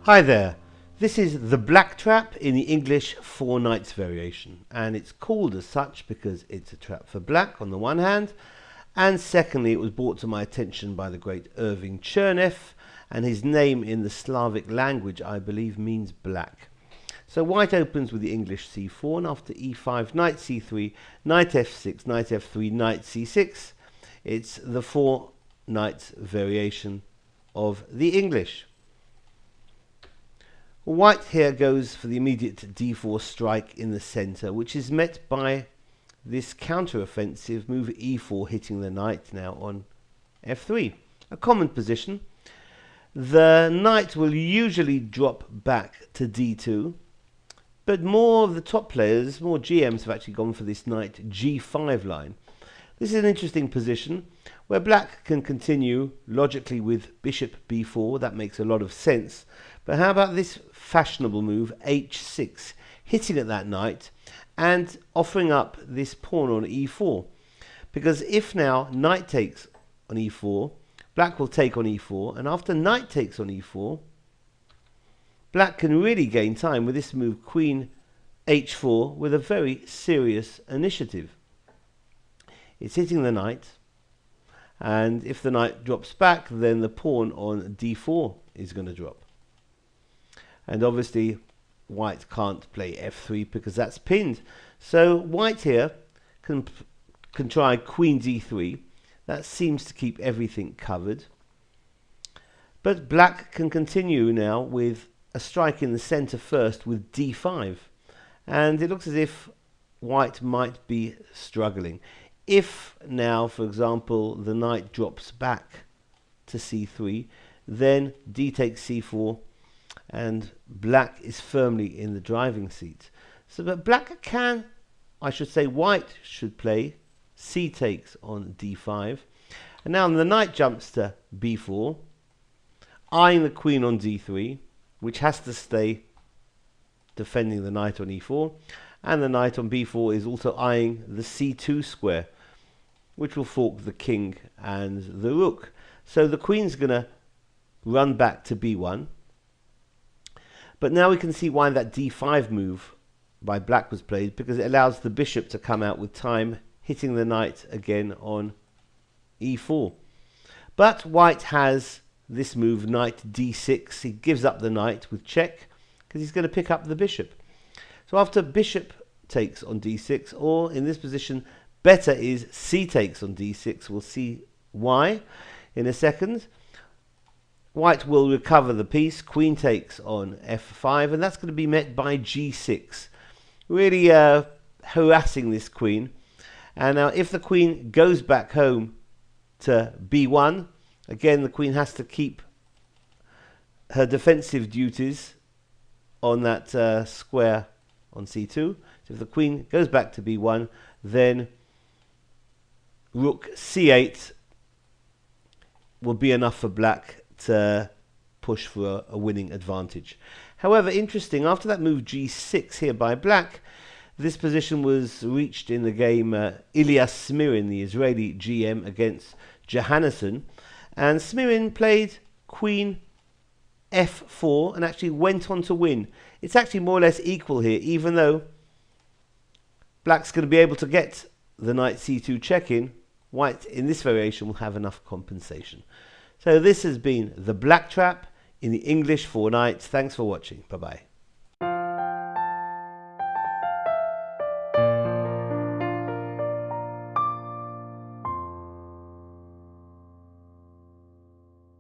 Hi there, this is the Black Trap in the English Four Knights variation, and it's called as such because it's a trap for black on the one hand, and secondly it was brought to my attention by the great Irving Chernev, and his name in the Slavic language I believe means black. So white opens with the English c4, and after e5, knight c3, knight f6, knight f3, knight c6, it's the Four Knights variation of the English. White here goes for the immediate d4 strike in the center, which is met by this counter-offensive move e4, hitting the knight now on f3. A common position. The knight will usually drop back to d2, but more of the top players, more GMs, have actually gone for this knight g5 line. This is an interesting position where black can continue logically with bishop b4. That makes a lot of sense. But how about this fashionable move, h6, hitting at that knight and offering up this pawn on e4? Because if now knight takes on e4, black will take on e4, and after knight takes on e4, black can really gain time with this move, queen h4, with a very serious initiative. It's hitting the knight, and if the knight drops back, then the pawn on d4 is going to drop. And obviously white can't play f3 because that's pinned. So white here can try queen d3. That seems to keep everything covered. But black can continue now with a strike in the center first with d5. And it looks as if white might be struggling. If now, for example, the knight drops back to c3, then d takes c4, and black is firmly in the driving seat. So that black can, I should say white should play c takes on d5. And now the knight jumps to b4, eyeing the queen on d3, which has to stay defending the knight on e4. And the knight on b4 is also eyeing the c2 square, which will fork the king and the rook. So the queen's going to run back to b1. But now we can see why that d5 move by black was played, because it allows the bishop to come out with time, hitting the knight again on e4. But white has this move, knight d6. He gives up the knight with check, because he's going to pick up the bishop. So after bishop takes on d6, or in this position, better is c takes on d6. We'll see why in a second. White will recover the piece, queen takes on f5, and that's going to be met by g6. Really harassing this queen. And now if the queen goes back home to b1, again the queen has to keep her defensive duties on that square on c2. So if the queen goes back to b1, then rook c8 will be enough for black to push for a winning advantage. However, interesting, after that move g6 here by black, this position was reached in the game Ilya Smirin, the Israeli GM, against Johannesson, and Smirin played queen f4 and actually went on to win. It's actually more or less equal here, even though black's going to be able to get the knight c2 check in. White in this variation will have enough compensation. So this has been the Black Trap in the English Four Knights. Thanks for watching. Bye-bye.